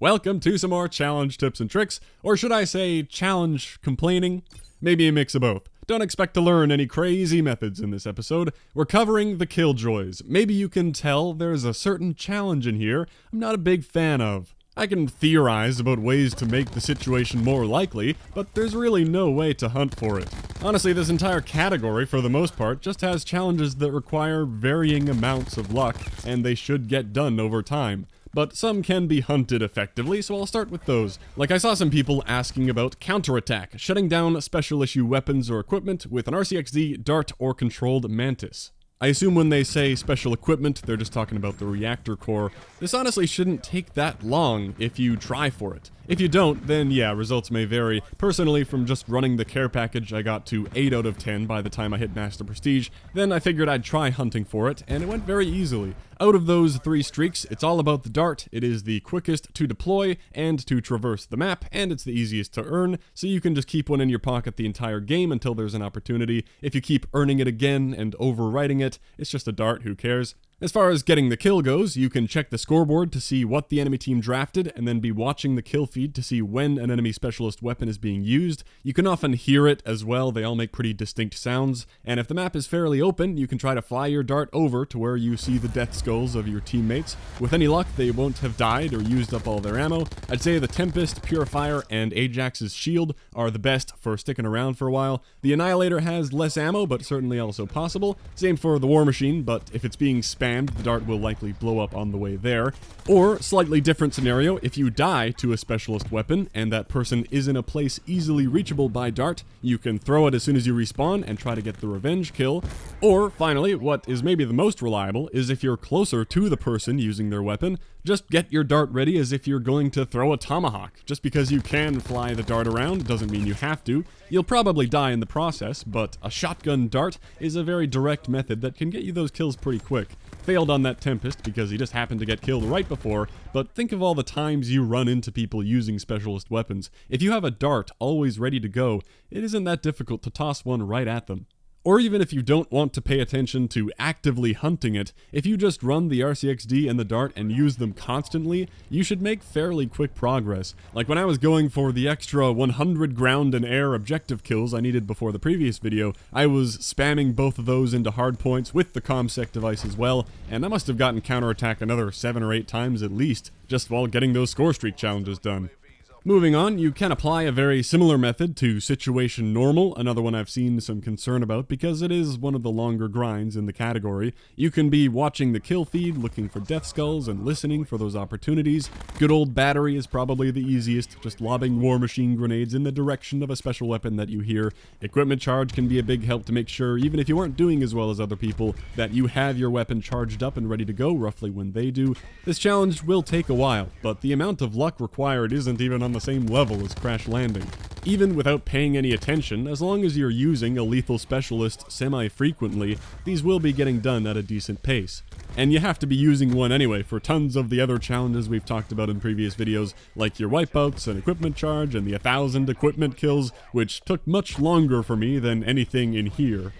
Welcome to some more challenge tips and tricks, or should I say challenge complaining? Maybe a mix of both. Don't expect to learn any crazy methods in this episode. We're covering the Killjoys. Maybe you can tell there's a certain challenge in here I'm not a big fan of. I can theorize about ways to make the situation more likely, but there's really no way to hunt for it. Honestly, this entire category, for the most part, just has challenges that require varying amounts of luck, and they should get done over time. But some can be hunted effectively, so I'll start with those. Like, I saw some people asking about counterattack, shutting down special issue weapons or equipment with an RCXD, dart, or controlled mantis. I assume when they say special equipment, they're just talking about the reactor core. This honestly shouldn't take that long if you try for it. If you don't, then yeah, results may vary. Personally, from just running the care package, I got to 8 out of 10 by the time I hit Master Prestige. Then I figured I'd try hunting for it, and it went very easily. Out of those 3 streaks, it's all about the dart. It is the quickest to deploy and to traverse the map, and it's the easiest to earn, so you can just keep one in your pocket the entire game until there's an opportunity. If you keep earning it again and overwriting it, it's just a dart, who cares? As far as getting the kill goes, you can check the scoreboard to see what the enemy team drafted, and then be watching the kill feed to see when an enemy specialist weapon is being used. You can often hear it as well, they all make pretty distinct sounds, and if the map is fairly open, you can try to fly your dart over to where you see the death skulls of your teammates. With any luck, they won't have died or used up all their ammo. I'd say the Tempest, Purifier, and Ajax's Shield are the best for sticking around for a while. The Annihilator has less ammo, but certainly also possible. Same for the War Machine, but if it's being spammed, the dart will likely blow up on the way there. Or, slightly different scenario, if you die to a specialist weapon and that person is in a place easily reachable by dart, you can throw it as soon as you respawn and try to get the revenge kill. Or, finally, what is maybe the most reliable is if you're closer to the person using their weapon, just get your dart ready as if you're going to throw a tomahawk. Just because you can fly the dart around doesn't mean you have to. You'll probably die in the process, but a shotgun dart is a very direct method that can get you those kills pretty quick. Failed on that Tempest because he just happened to get killed right before, but think of all the times you run into people using specialist weapons. If you have a dart always ready to go, it isn't that difficult to toss one right at them. Or even if you don't want to pay attention to actively hunting it, if you just run the RCXD and the dart and use them constantly, you should make fairly quick progress. Like when I was going for the extra 100 ground and air objective kills I needed before the previous video, I was spamming both of those into hard points with the ComSec device as well, and I must have gotten counterattack another 7 or 8 times at least, just while getting those score streak challenges done. Moving on, you can apply a very similar method to Situation Normal, another one I've seen some concern about because it is one of the longer grinds in the category. You can be watching the kill feed, looking for death skulls, and listening for those opportunities. Good old battery is probably the easiest, just lobbing War Machine grenades in the direction of a special weapon that you hear. Equipment charge can be a big help to make sure, even if you aren't doing as well as other people, that you have your weapon charged up and ready to go roughly when they do. This challenge will take a while, but the amount of luck required isn't even on the same level as crash landing. Even without paying any attention, as long as you're using a lethal specialist semi-frequently, these will be getting done at a decent pace. And you have to be using one anyway for tons of the other challenges we've talked about in previous videos, like your wipeouts and equipment charge and the 1,000 equipment kills, which took much longer for me than anything in here.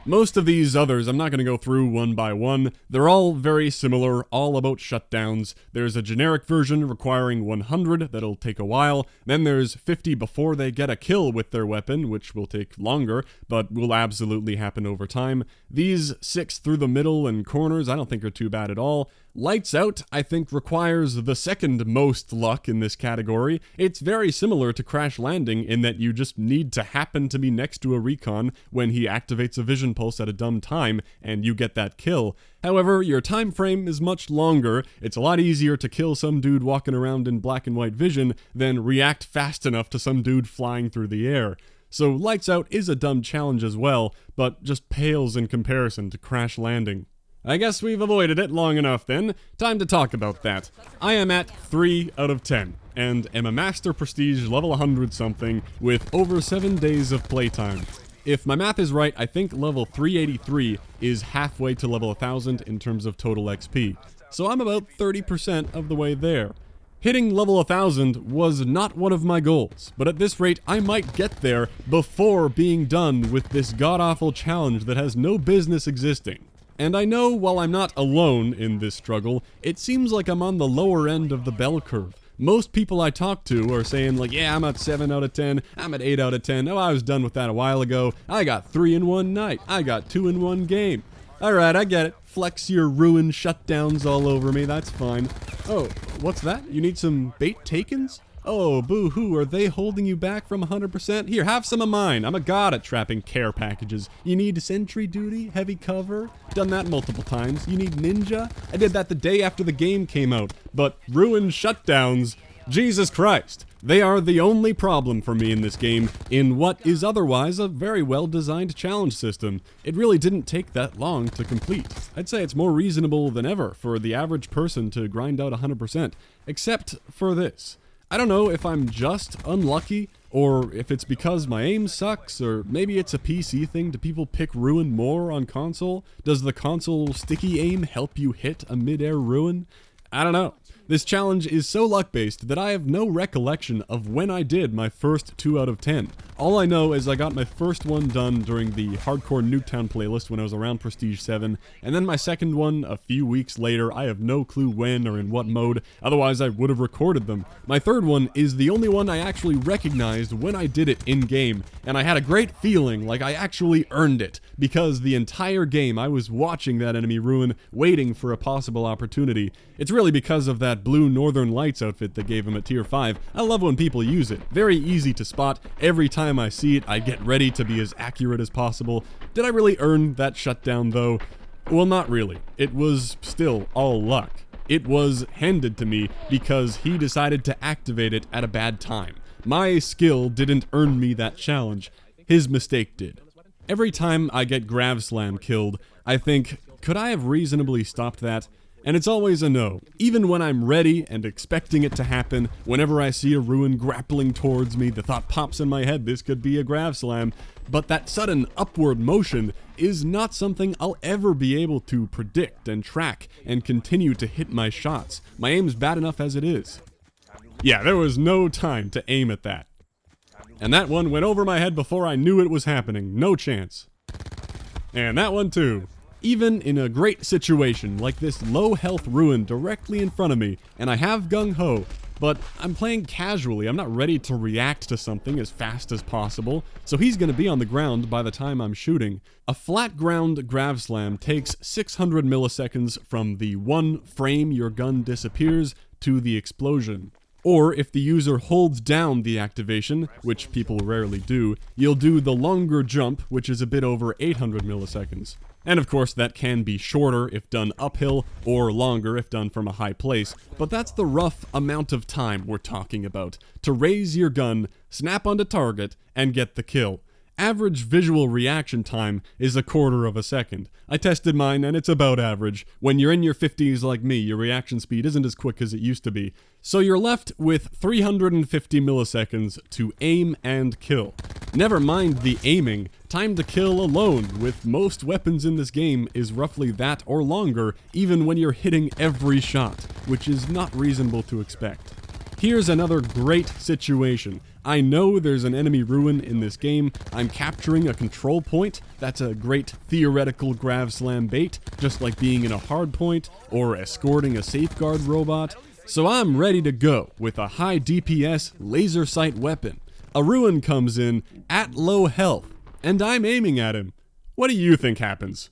Most of these others, I'm not going to go through one by one. They're all very similar, all about shutdowns. There's a generic version requiring 100 that'll take a while. Then there's 50 before they get a kill with their weapon, which will take longer, but will absolutely happen over time. These 6 through the middle and corners I don't think are too bad at all. Lights Out, I think, requires the second most luck in this category. It's very similar to Crash Landing in that you just need to happen to be next to a recon when he activates a vision pulse at a dumb time, and you get that kill. However, your time frame is much longer. It's a lot easier to kill some dude walking around in black and white vision than react fast enough to some dude flying through the air. So Lights Out is a dumb challenge as well, but just pales in comparison to Crash Landing. I guess we've avoided it long enough then. Time to talk about that. I am at 3 out of 10, and am a Master Prestige level 100 something with over 7 days of playtime. If my math is right, I think level 383 is halfway to level 1000 in terms of total XP. So I'm about 30% of the way there. Hitting level 1000 was not one of my goals, but at this rate I might get there before being done with this god-awful challenge that has no business existing. And I know while I'm not alone in this struggle, it seems like I'm on the lower end of the bell curve. Most people I talk to are saying like, yeah, I'm at 7 out of 10, I'm at 8 out of 10, oh, I was done with that a while ago, I got 3 in one night, I got 2 in one game. Alright, I get it. Flex your ruin shutdowns all over me, that's fine. Oh, what's that? You need some bait takens? Oh, boo-hoo, are they holding you back from 100%? Here, have some of mine. I'm a god at trapping care packages. You need sentry duty, heavy cover? Done that multiple times. You need ninja? I did that the day after the game came out. But ruin shutdowns, Jesus Christ. They are the only problem for me in this game, in what is otherwise a very well-designed challenge system. It really didn't take that long to complete. I'd say it's more reasonable than ever for the average person to grind out 100%, except for this. I don't know if I'm just unlucky, or if it's because my aim sucks, or maybe it's a PC thing. Do people pick ruin more on console? Does the console sticky aim help you hit a mid-air ruin? I don't know. This challenge is so luck-based that I have no recollection of when I did my first 2 out of 10. All I know is I got my first one done during the Hardcore Nuketown playlist when I was around Prestige 7, and then my second one a few weeks later. I have no clue when or in what mode, otherwise I would have recorded them. My third one is the only one I actually recognized when I did it in-game, and I had a great feeling like I actually earned it, because the entire game I was watching that enemy ruin, waiting for a possible opportunity. It's really because of that blue Northern Lights outfit that gave him a tier 5. I love when people use it. Very easy to spot. Every time I see it, I get ready to be as accurate as possible. Did I really earn that shutdown though? Well, not really. It was still all luck. It was handed to me because he decided to activate it at a bad time. My skill didn't earn me that challenge. His mistake did. Every time I get Grav Slam killed, I think, could I have reasonably stopped that? And it's always a no. Even when I'm ready and expecting it to happen, whenever I see a ruin grappling towards me, the thought pops in my head, this could be a Grav Slam. But that sudden upward motion is not something I'll ever be able to predict and track and continue to hit my shots. My aim's bad enough as it is. Yeah, there was no time to aim at that. And that one went over my head before I knew it was happening. No chance. And that one too. Even in a great situation like this low health ruin directly in front of me, and I have gung-ho, but I'm playing casually. I'm not ready to react to something as fast as possible, so he's going to be on the ground by the time I'm shooting. A flat ground Grav Slam takes 600 milliseconds from the one frame your gun disappears to the explosion. Or if the user holds down the activation, which people rarely do, you'll do the longer jump, which is a bit over 800 milliseconds. And of course that can be shorter if done uphill, or longer if done from a high place, but that's the rough amount of time we're talking about, to raise your gun, snap onto target, and get the kill. Average visual reaction time is 1/4 of a second. I tested mine and it's about average. When you're in your 50s like me, your reaction speed isn't as quick as it used to be. So you're left with 350 milliseconds to aim and kill. Never mind the aiming, time to kill alone with most weapons in this game is roughly that or longer, even when you're hitting every shot, which is not reasonable to expect. Here's another great situation. I know there's an enemy ruin in this game. I'm capturing a control point. That's a great theoretical Grav Slam bait, just like being in a hard point or escorting a safeguard robot. So I'm ready to go with a high DPS laser sight weapon. A ruin comes in at low health, and I'm aiming at him. What do you think happens?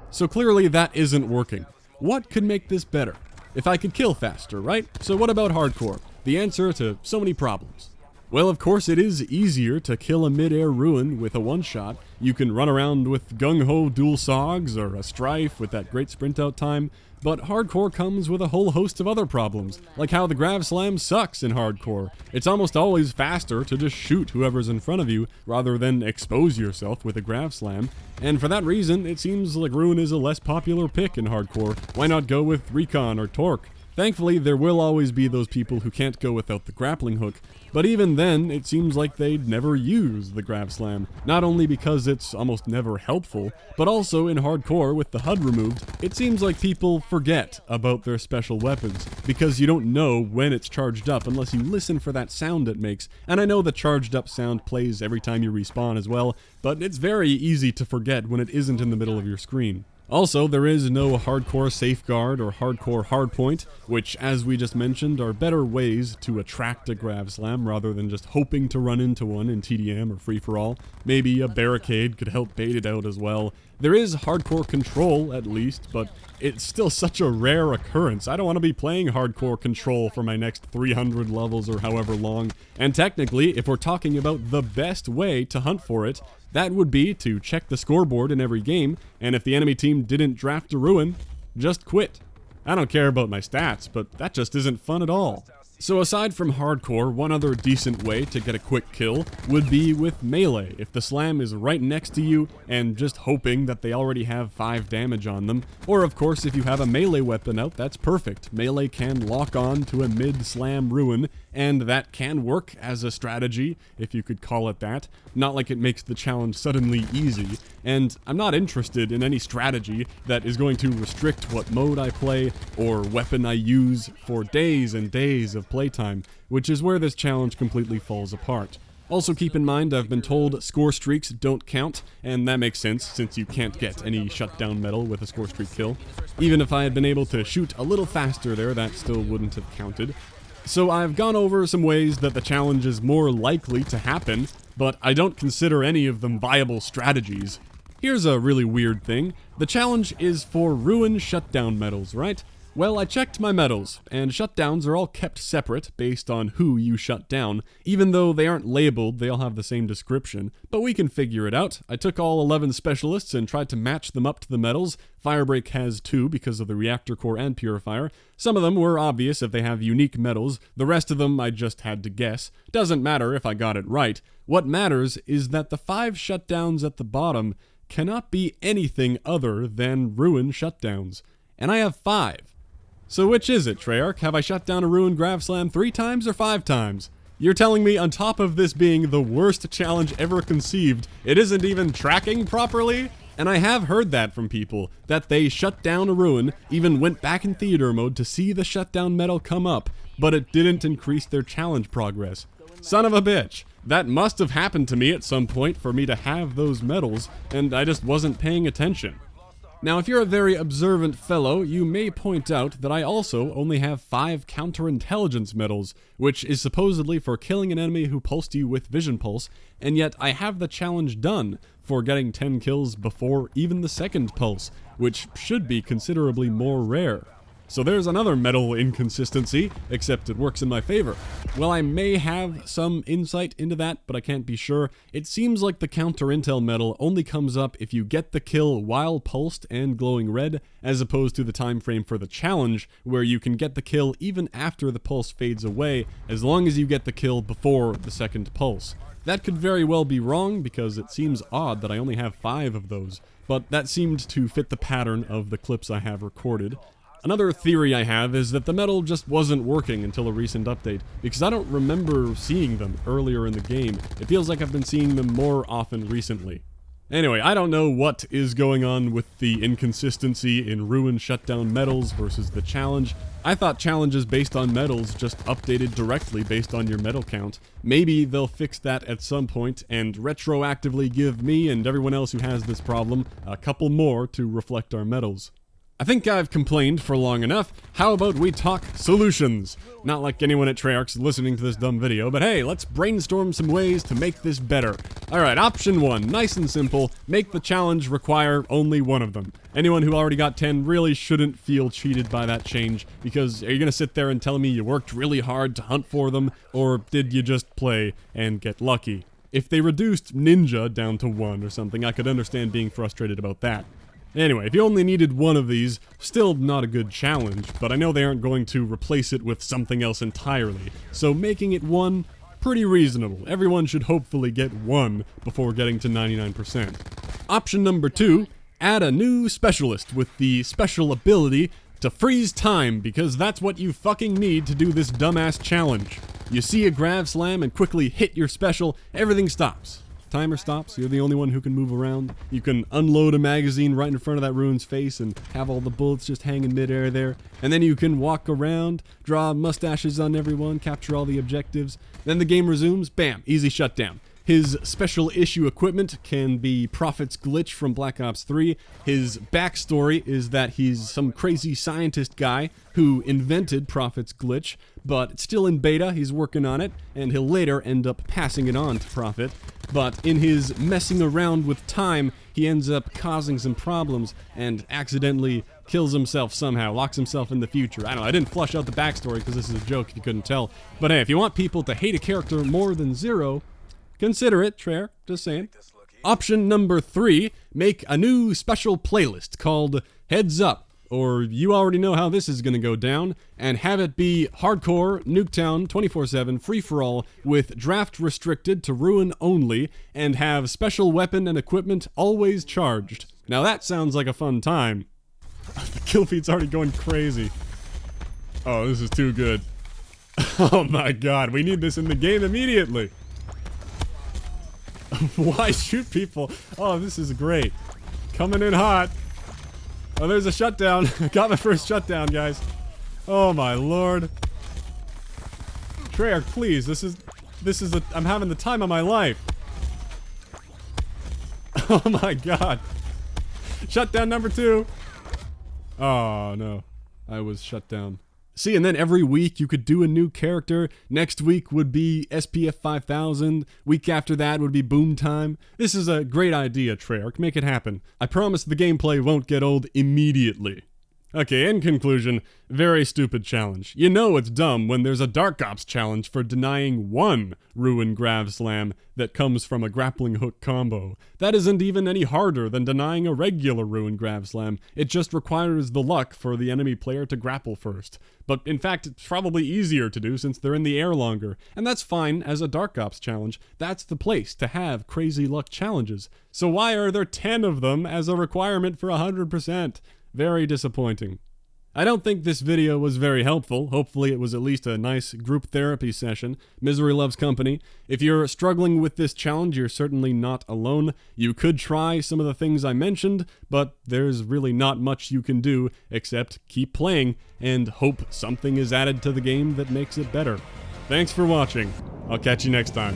So clearly that isn't working. What could make this better? If I could kill faster, right? So what about hardcore? The answer to so many problems. Well, of course it is easier to kill a mid-air ruin with a one-shot. You can run around with gung-ho dual sogs or a strife with that great sprint out time, but hardcore comes with a whole host of other problems, like how the Grav Slam sucks in hardcore. It's almost always faster to just shoot whoever's in front of you rather than expose yourself with a Grav Slam, and for that reason it seems like ruin is a less popular pick in hardcore. Why not go with recon or torque? Thankfully, there will always be those people who can't go without the grappling hook, but even then, it seems like they'd never use the Grav Slam, not only because it's almost never helpful, but also in hardcore with the HUD removed, it seems like people forget about their special weapons, because you don't know when it's charged up unless you listen for that sound it makes, and I know the charged up sound plays every time you respawn as well, but it's very easy to forget when it isn't in the middle of your screen. Also, there is no hardcore safeguard or hardcore hardpoint, which, as we just mentioned, are better ways to attract a grav slam rather than just hoping to run into one in TDM or free-for-all. Maybe a barricade could help bait it out as well. There is hardcore control, at least, but it's still such a rare occurrence. I don't want to be playing hardcore control for my next 300 levels or however long. And technically, if we're talking about the best way to hunt for it, that would be to check the scoreboard in every game, and if the enemy team didn't draft a ruin, just quit. I don't care about my stats, but that just isn't fun at all. So aside from hardcore, one other decent way to get a quick kill would be with melee, if the slam is right next to you and just hoping that they already have 5 damage on them. Or of course, if you have a melee weapon out, that's perfect. Melee can lock on to a mid-slam ruin, and that can work as a strategy, if you could call it that. Not like it makes the challenge suddenly easy, and I'm not interested in any strategy that is going to restrict what mode I play or weapon I use for days and days of playtime, which is where this challenge completely falls apart. Also keep in mind, I've been told score streaks don't count, and that makes sense since you can't get any shutdown medal with a score streak kill. Even if I had been able to shoot a little faster there, that still wouldn't have counted. So I've gone over some ways that the challenge is more likely to happen, but I don't consider any of them viable strategies. Here's a really weird thing. The challenge is for ruin shutdown medals, right? Well, I checked my medals, and shutdowns are all kept separate based on who you shut down. Even though they aren't labeled, they all have the same description. But we can figure it out. I took all 11 specialists and tried to match them up to the medals. Firebreak has 2 because of the reactor core and purifier. Some of them were obvious if they have unique medals. The rest of them I just had to guess. Doesn't matter if I got it right. What matters is that the 5 shutdowns at the bottom cannot be anything other than ruin shutdowns. And I have 5. So which is it, Treyarch? Have I shut down a ruin grav slam 3 times or 5 times? You're telling me on top of this being the worst challenge ever conceived, it isn't even tracking properly? And I have heard that from people, that they shut down a ruin, even went back in theater mode to see the shutdown medal come up, but it didn't increase their challenge progress. Son of a bitch. That must have happened to me at some point for me to have those medals, and I just wasn't paying attention. Now, if you're a very observant fellow, you may point out that I also only have 5 counterintelligence medals, which is supposedly for killing an enemy who pulsed you with vision pulse, and yet I have the challenge done for getting 10 kills before even the second pulse, which should be considerably more rare. So there's another medal inconsistency, except it works in my favor. Well, I may have some insight into that, but I can't be sure. It seems like the counter intel medal only comes up if you get the kill while pulsed and glowing red, as opposed to the time frame for the challenge, where you can get the kill even after the pulse fades away, as long as you get the kill before the second pulse. That could very well be wrong, because it seems odd that I only have 5 of those, but that seemed to fit the pattern of the clips I have recorded. Another theory I have is that the medal just wasn't working until a recent update, because I don't remember seeing them earlier in the game. It feels like I've been seeing them more often recently. Anyway, I don't know what is going on with the inconsistency in ruin shutdown medals versus the challenge. I thought challenges based on medals just updated directly based on your medal count. Maybe they'll fix that at some point and retroactively give me and everyone else who has this problem a couple more to reflect our medals. I think I've complained for long enough. How about we talk solutions? Not like anyone at Treyarch's listening to this dumb video, but hey, let's brainstorm some ways to make this better. Alright, option 1, nice and simple, make the challenge require only one of them. Anyone who already got 10 really shouldn't feel cheated by that change, because are you gonna sit there and tell me you worked really hard to hunt for them, or did you just play and get lucky? If they reduced ninja down to 1 or something, I could understand being frustrated about that. Anyway, if you only needed one of these, still not a good challenge, but I know they aren't going to replace it with something else entirely, so making it 1, pretty reasonable. Everyone should hopefully get 1 before getting to 99%. Option number 2, add a new specialist with the special ability to freeze time, because that's what you fucking need to do this dumbass challenge. You see a grav slam and quickly hit your special, everything stops. Timer stops, you're the only one who can move around. You can unload a magazine right in front of that ruin's face and have all the bullets just hang in midair there. And then you can walk around, draw mustaches on everyone, capture all the objectives. Then the game resumes, bam, easy shutdown. His special issue equipment can be Prophet's glitch from Black Ops 3. His backstory is that he's some crazy scientist guy who invented Prophet's glitch, but it's still in beta, he's working on it, and he'll later end up passing it on to Prophet. But in his messing around with time, he ends up causing some problems and accidentally kills himself somehow, locks himself in the future. I don't know, I didn't flush out the backstory because this is a joke if you couldn't tell. But hey, if you want people to hate a character more than Zero, consider it, Treyarch, just saying. Option number 3, make a new special playlist called Heads Up, or you already know how this is going to go down, and have it be hardcore, Nuketown, 24/7, free-for-all, with draft restricted to ruin only, and have special weapon and equipment always charged. Now that sounds like a fun time. The kill feed's already going crazy. Oh, this is too good. Oh my god, we need this in the game immediately. Why shoot people? Oh, this is great. Coming in hot. Oh, there's a shutdown. Got my first shutdown, guys. Oh my lord. Treyarch, please. This is I'm having the time of my life. Oh my god. Shutdown number 2. Oh no. I was shut down. See, and then every week you could do a new character. Next week would be SPF 5000. Week after that would be Boom Time. This is a great idea, Treyarch. Make it happen. I promise the gameplay won't get old immediately. Okay, in conclusion, very stupid challenge. You know it's dumb when there's a Dark Ops challenge for denying one Ruin Grav Slam that comes from a grappling hook combo. That isn't even any harder than denying a regular Ruin Grav Slam. It just requires the luck for the enemy player to grapple first. But in fact, it's probably easier to do since they're in the air longer. And that's fine as a Dark Ops challenge. That's the place to have crazy luck challenges. So why are there 10 of them as a requirement for 100%? Very disappointing. I don't think this video was very helpful. Hopefully it was at least a nice group therapy session. Misery loves company. If you're struggling with this challenge, you're certainly not alone. You could try some of the things I mentioned, but there's really not much you can do except keep playing and hope something is added to the game that makes it better. Thanks for watching. I'll catch you next time.